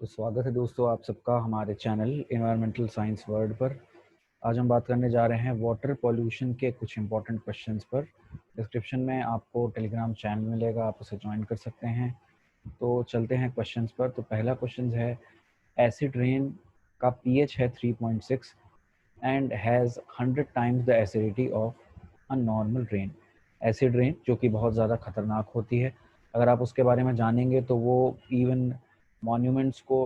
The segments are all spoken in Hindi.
तो स्वागत है दोस्तों आप सबका हमारे चैनल इन्वायरमेंटल साइंस वर्ल्ड पर। आज हम बात करने जा रहे हैं वाटर पॉल्यूशन के कुछ इंपॉर्टेंट क्वेश्चंस पर। डिस्क्रिप्शन में आपको टेलीग्राम चैनल मिलेगा, आप उसे ज्वाइन कर सकते हैं। तो चलते हैं क्वेश्चंस पर। तो पहला क्वेश्चन है, एसिड रेन का पीएच है 3.6 and has 100 times the acidity of a normal rain. Acid rain जो कि बहुत ज़्यादा खतरनाक होती है, अगर आप उसके बारे में जानेंगे तो वो इवन मॉन्यूमेंट्स को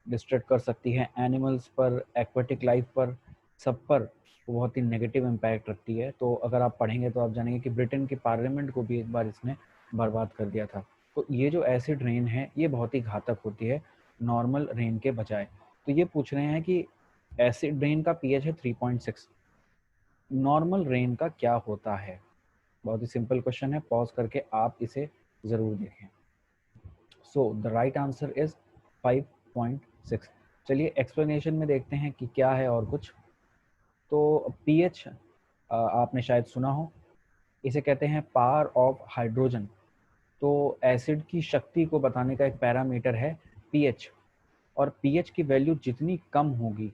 डिस्ट्रक्ट कर सकती है, एनिमल्स पर, एक्वेटिक लाइफ पर, सब पर वो बहुत ही नेगेटिव इम्पैक्ट रखती है। तो अगर आप पढ़ेंगे तो आप जानेंगे कि ब्रिटेन की पार्लियामेंट को भी एक बार इसने बर्बाद कर दिया था। तो ये जो एसिड रेन है ये बहुत ही घातक होती है नॉर्मल रेन के बजाय। तो ये पूछ रहे हैं कि एसिड रेन का पीएच है 3.6, नॉर्मल रेन का क्या होता है। बहुत ही सिंपल क्वेश्चन है, पॉज करके आप इसे ज़रूर देखें। So the right answer is 5.6। चलिए एक्सप्लेनेशन में देखते हैं कि क्या है और कुछ। तो पीएच आपने शायद सुना हो, इसे कहते हैं पावर ऑफ हाइड्रोजन। तो एसिड की शक्ति को बताने का एक पैरामीटर है पीएच, और पीएच की वैल्यू जितनी कम होगी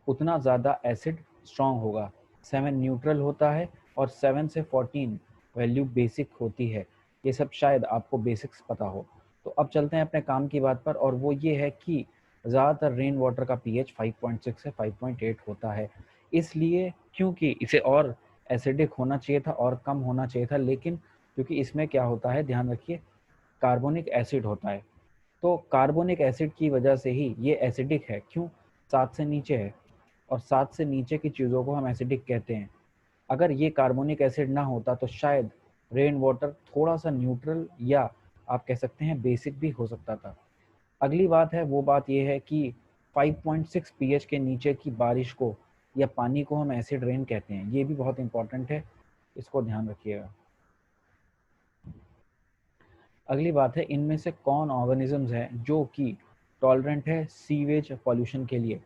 उतना ज़्यादा एसिड स्ट्रॉन्ग होगा। 7 न्यूट्रल होता है और 7 से 14 वैल्यू बेसिक होती है। ये सब शायद आपको बेसिक्स पता हो। तो अब चलते हैं अपने काम की बात पर, और वो ये है कि ज़्यादातर रेन वाटर का पीएच 5.6 से 5.8 होता है। इसलिए क्योंकि इसे और एसिडिक होना चाहिए था और कम होना चाहिए था, लेकिन क्योंकि इसमें क्या होता है, ध्यान रखिए, कार्बोनिक एसिड होता है। तो कार्बोनिक एसिड की वजह से ही ये एसिडिक है। क्यों? 7 से नीचे है, और 7 से नीचे की चीज़ों को हम एसिडिक कहते हैं। अगर ये कार्बोनिक एसिड ना होता तो शायद रेन वाटर थोड़ा सा न्यूट्रल या आप कह सकते हैं बेसिक भी हो सकता था। अगली बात है, वो बात ये है कि 5.6 पीएच के नीचे की बारिश को या पानी को हम एसिड रेन कहते हैं। ये भी बहुत इंपॉर्टेंट है, इसको ध्यान रखिएगा। अगली बात है, इनमें से कौन ऑर्गेनिजम्स हैं जो कि टॉलरेंट है सीवेज पॉल्यूशन के लिए।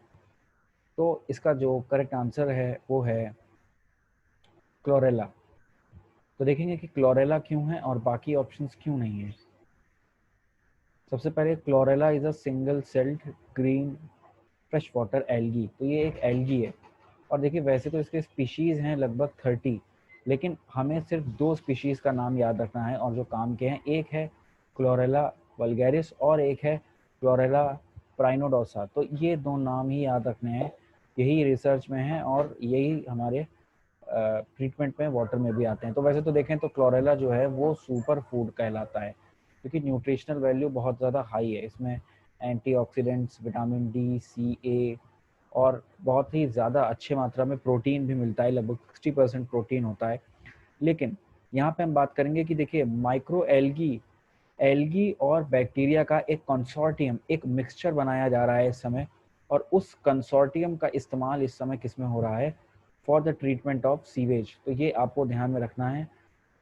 तो इसका जो करेक्ट आंसर है वो है क्लोरेला। तो देखेंगे कि क्लोरेला क्यों है और बाकी ऑप्शंस क्यों नहीं है। सबसे पहले, chlorella is a single celled green fresh water algae. तो ये एक एल्गी है, और देखिए वैसे तो इसके स्पीशीज़ हैं लगभग 30, लेकिन हमें सिर्फ 2 स्पीशीज़ का नाम याद रखना है और जो काम के हैं। एक है क्लोरेला वल्गैरिस और एक है क्लोरेला प्राइनोडोसा। तो ये 2 नाम ही याद रखने हैं, यही रिसर्च में है और यही हमारे ट्रीटमेंट में वाटर में भी आते हैं। तो वैसे तो देखें तो क्लोरेला जो है वो सुपर फूड कहलाता है, क्योंकि न्यूट्रिशनल वैल्यू बहुत ज़्यादा हाई है। इसमें एंटीऑक्सीडेंट्स, विटामिन डी, सी, ए और बहुत ही ज़्यादा अच्छे मात्रा में प्रोटीन भी मिलता है, लगभग 60% प्रोटीन होता है। लेकिन यहाँ पे हम बात करेंगे कि देखिए माइक्रो एल्गी, एल्गी और बैक्टीरिया का एक कंसोर्टियम, एक मिक्सचर बनाया जा रहा है इस समय, और उस कंसोर्टियम का इस्तेमाल इस समय किस में हो रहा है, for the treatment of sewage. तो ये आपको ध्यान में रखना है।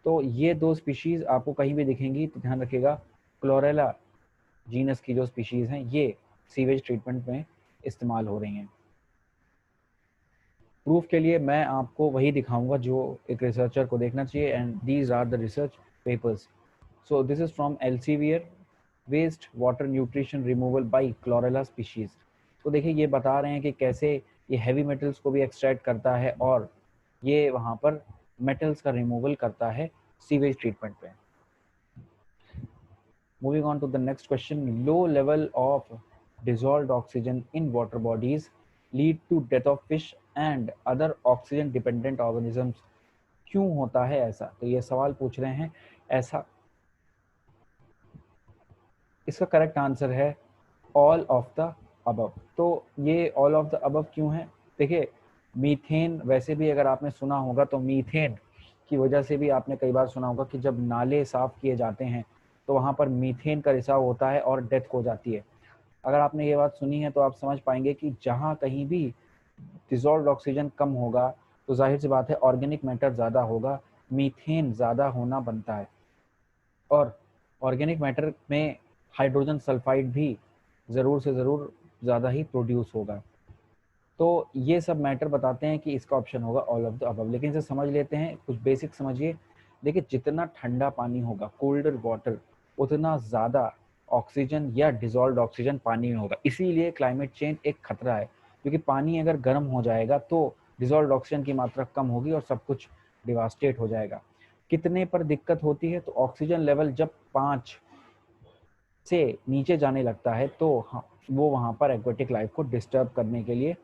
तो ये 2 स्पीशीज़ आपको कहीं भी दिखेंगी तो ध्यान रखिएगा, क्लोरेला जीनस की जो स्पीशीज़ हैं ये सीवेज ट्रीटमेंट में इस्तेमाल हो रही हैं। प्रूफ के लिए मैं आपको वही दिखाऊंगा जो एक रिसर्चर को देखना चाहिए, and these are the research papers. So this is from Elsevier, waste water nutrition removal by Chlorella species. तो देखिए ये बता रहे हैं कि कैसे ये हैवी मेटल्स को भी एक्सट्रैक्ट करता है और ये वहाँ पर मेटल्स का रिमूवल करता है सीवेज ट्रीटमेंट पे। Moving on to the next question, low level of dissolved oxygen in water bodies lead to death of fish and other oxygen dependent organisms. क्यों होता है ऐसा? तो ये सवाल पूछ रहे हैं ऐसा। इसका करेक्ट आंसर है ऑल ऑफ द अबव। तो ये ऑल ऑफ द अबव क्यों है? देखिए मीथेन, वैसे भी अगर आपने सुना होगा तो मीथेन की वजह से भी आपने कई बार सुना होगा कि जब नाले साफ किए जाते हैं तो वहाँ पर मीथेन का रिसाव होता है और डेथ हो जाती है। अगर आपने ये बात सुनी है तो आप समझ पाएंगे कि जहाँ कहीं भी डिजॉल्व्ड ऑक्सीजन कम होगा तो जाहिर सी बात है ऑर्गेनिक मैटर ज़्यादा होगा, मीथेन ज़्यादा होना बनता है, और ऑर्गेनिक मैटर में हाइड्रोजन सल्फाइड भी ज़रूर से ज़रूर ज़्यादा ही प्रोड्यूस होगा। तो ये सब मैटर बताते हैं कि इसका ऑप्शन होगा ऑल ऑफ द अबव। लेकिन इसे समझ लेते हैं, कुछ बेसिक समझिए। देखिए जितना ठंडा पानी होगा, कोल्डर वाटर, उतना ज़्यादा ऑक्सीजन या डिजॉल्व्ड ऑक्सीजन पानी में होगा। इसीलिए क्लाइमेट चेंज एक खतरा है, क्योंकि पानी अगर गर्म हो जाएगा तो डिजॉल्व्ड ऑक्सीजन की मात्रा कम होगी और सब कुछ डिवास्टेट हो जाएगा। कितने पर दिक्कत होती है? तो ऑक्सीजन लेवल जब 5 से नीचे जाने लगता है तो वो वहाँ पर एक्वेटिक लाइफ को डिस्टर्ब करने के लिए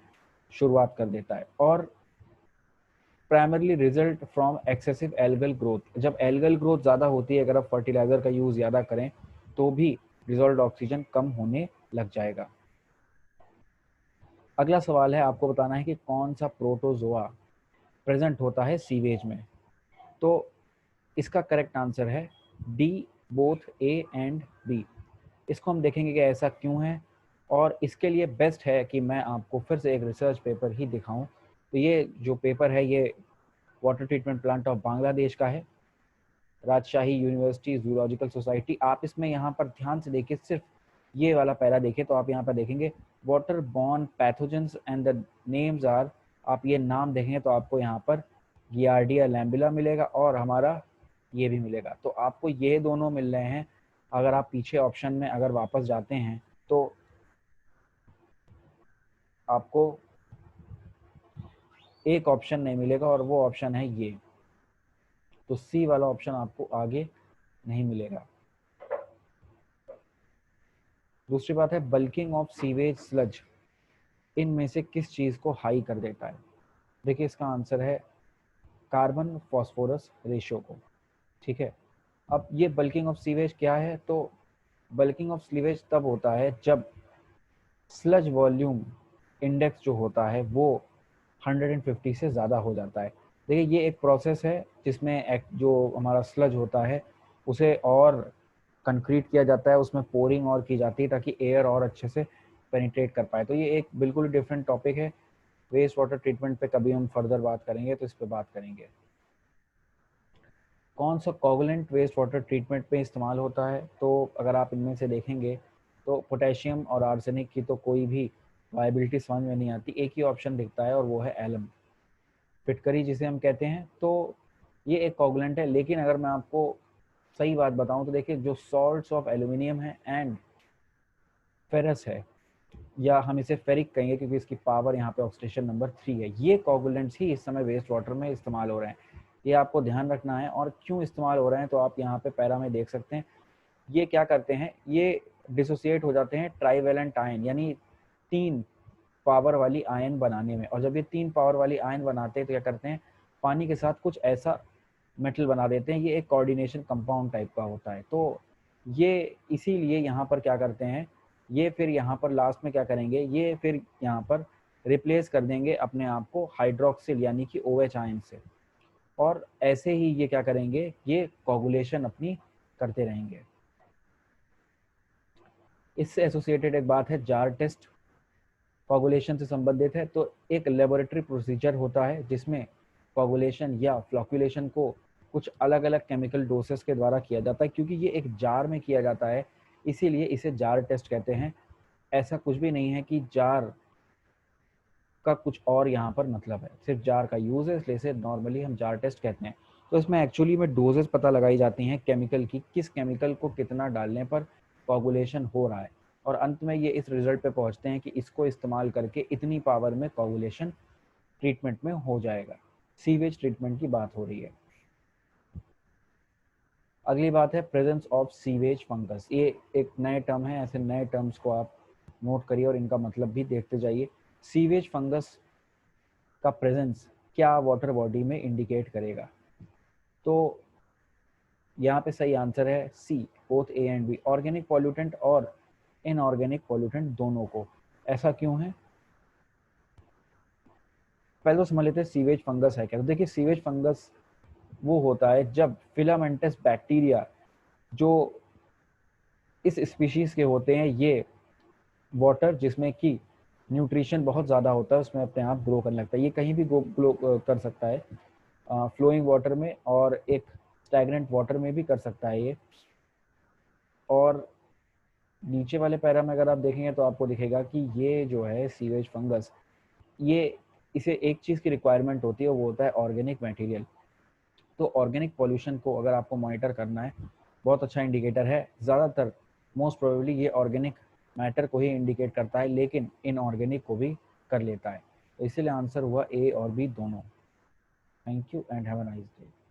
शुरुआत कर देता है। और primarily result from excessive algal growth. जब एल्गल ग्रोथ ज़्यादा होती है, अगर आप फर्टिलाइजर का यूज़ ज़्यादा करें तो भी डिजॉल्व्ड ऑक्सीजन कम होने लग जाएगा। अगला सवाल है, आपको बताना है कि कौन सा प्रोटोजोआ प्रेजेंट होता है सीवेज में। तो इसका करेक्ट आंसर है D, both A and B. इसको हम देखेंगे कि ऐसा क्यों है, और इसके लिए बेस्ट है कि मैं आपको फिर से एक रिसर्च पेपर ही दिखाऊं। तो ये जो पेपर है ये water treatment plant of Bangladesh का है, राजशाही यूनिवर्सिटी जूलॉजिकल सोसाइटी। आप इसमें यहाँ पर ध्यान से देखिए, सिर्फ ये वाला पैरा देखिए तो आप यहाँ पर देखेंगे water borne pathogens and the names are. आप ये नाम देखेंगे तो आपको यहाँ पर गियार्डिया लैम्बुला मिलेगा और हमारा ये भी मिलेगा। तो आपको ये दोनों मिल रहे हैं। अगर आप पीछे ऑप्शन में अगर वापस जाते हैं तो आपको एक ऑप्शन नहीं मिलेगा और वो ऑप्शन है ये। तो सी वाला ऑप्शन आपको आगे नहीं मिलेगा। दूसरी बात है, बल्किंग ऑफ सीवेज स्लज इनमें से किस चीज को हाई कर देता है? देखिए इसका आंसर है कार्बन फॉस्फोरस रेशियो को। ठीक है, अब ये बल्किंग ऑफ सीवेज क्या है? तो बल्किंग ऑफ सीवेज तब होता है जब स्लज वॉल्यूम इंडेक्स जो होता है वो 150 से ज़्यादा हो जाता है। देखिए ये एक प्रोसेस है जिसमें जो हमारा स्लज होता है उसे और कंक्रीट किया जाता है, उसमें पोरिंग और की जाती है ताकि एयर और अच्छे से पेनिट्रेट कर पाए। तो ये एक बिल्कुल डिफरेंट टॉपिक है। वेस्ट वाटर ट्रीटमेंट पे कभी हम फर्दर बात करेंगे तो इस पे बात करेंगे। कौन सा कोगुलेंट वेस्ट वाटर ट्रीटमेंट पे इस्तेमाल होता है? तो अगर आप इनमें से देखेंगे तो पोटेशियम और आर्सेनिक की तो कोई भी वायबिलिटी समझ में नहीं आती। एक ही ऑप्शन दिखता है और वो है एलम, फिटकरी जिसे हम कहते हैं। तो ये एक कोगुलेंट है, लेकिन अगर मैं आपको सही बात बताऊं तो देखिए जो सॉल्ट्स ऑफ एल्यूमिनियम है एंड फेरस है, या हम इसे फेरिक कहेंगे क्योंकि इसकी पावर यहाँ पे ऑक्सीडेशन नंबर 3 है, ये कोगुलेंट्स ही इस समय वेस्ट वाटर में इस्तेमाल हो रहे हैं। ये आपको ध्यान रखना है। और क्यों इस्तेमाल हो रहे हैं तो आप यहाँ पे पैरा में देख सकते हैं। ये क्या करते हैं, ये डिसोसिएट हो जाते हैं ट्राईवेलेंट आयन, यानी 3 पावर वाली आयन बनाने में। और जब ये 3 पावर वाली आयन बनाते हैं तो क्या करते हैं, पानी के साथ कुछ ऐसा मेटल बना देते हैं। ये एक कोऑर्डिनेशन कंपाउंड टाइप का होता है। तो ये इसीलिए यहाँ पर क्या करते हैं, ये फिर यहाँ पर लास्ट में क्या करेंगे, ये फिर यहाँ पर रिप्लेस कर देंगे अपने आप को हाइड्रोक्सिल यानी कि OH आयन से। और ऐसे ही ये क्या करेंगे, ये कोगुलेशन अपनी करते रहेंगे। इससे एसोसिएटेड एक बात है जार टेस्ट, कोगुलेशन से संबंधित है। तो एक लेबोरेटरी प्रोसीजर होता है जिसमें कोगुलेशन या फ्लोकुलेशन को कुछ अलग अलग केमिकल डोसेस के द्वारा किया जाता है। क्योंकि ये एक जार में किया जाता है इसीलिए इसे जार टेस्ट कहते हैं। ऐसा कुछ भी नहीं है कि जार का कुछ और यहाँ पर मतलब है, सिर्फ जार का यूज है इसलिए इसे नॉर्मली हम जार टेस्ट कहते हैं। तो इसमें एक्चुअली में डोजेस पता लगाई जाती हैं केमिकल की, किस केमिकल को कितना डालने पर कोगुलेशन हो रहा है, और अंत में ये इस रिजल्ट पे पहुंचते हैं कि इसको इस्तेमाल करके इतनी पावर में कोगुलेशन ट्रीटमेंट में हो जाएगा। सीवेज ट्रीटमेंट की बात हो रही है। अगली बात है प्रेजेंस ऑफ सीवेज फंगस। ये एक नए टर्म है, ऐसे नए टर्म्स को आप नोट करिए और इनका मतलब भी देखते जाइए। सीवेज फंगस का प्रेजेंस क्या वाटर बॉडी में इंडिकेट करेगा? तो यहाँ पे सही आंसर है C, both A and B, organic pollutant और इनऑर्गेनिक पॉल्यूटेंट दोनों को। ऐसा क्यों है, पहले तो समझ लेते हैं सीवेज फंगस है क्या। तो देखिए सीवेज फंगस वो होता है जब फिलामेंटस बैक्टीरिया जो इस स्पीशीज के होते हैं, ये वाटर जिसमें कि न्यूट्रिशन बहुत ज़्यादा होता है उसमें अपने आप ग्रो करने लगता है। ये कहीं भी ग्रो कर सकता है, फ्लोइंग वाटर में और एक स्टैग्नेंट वाटर में भी कर सकता है ये। और नीचे वाले पैरा में अगर आप देखेंगे तो आपको दिखेगा कि ये जो है सीवेज फंगस, ये इसे एक चीज़ की रिक्वायरमेंट होती है, वो होता है ऑर्गेनिक मटेरियल। तो ऑर्गेनिक पॉल्यूशन को अगर आपको मॉनिटर करना है, बहुत अच्छा इंडिकेटर है। ज़्यादातर मोस्ट प्रोबेबली ये ऑर्गेनिक मैटर को ही इंडिकेट करता है, लेकिन इनऑर्गेनिक को भी कर लेता है। तो इसीलिए आंसर हुआ ए और बी दोनों। Thank you and have a nice day.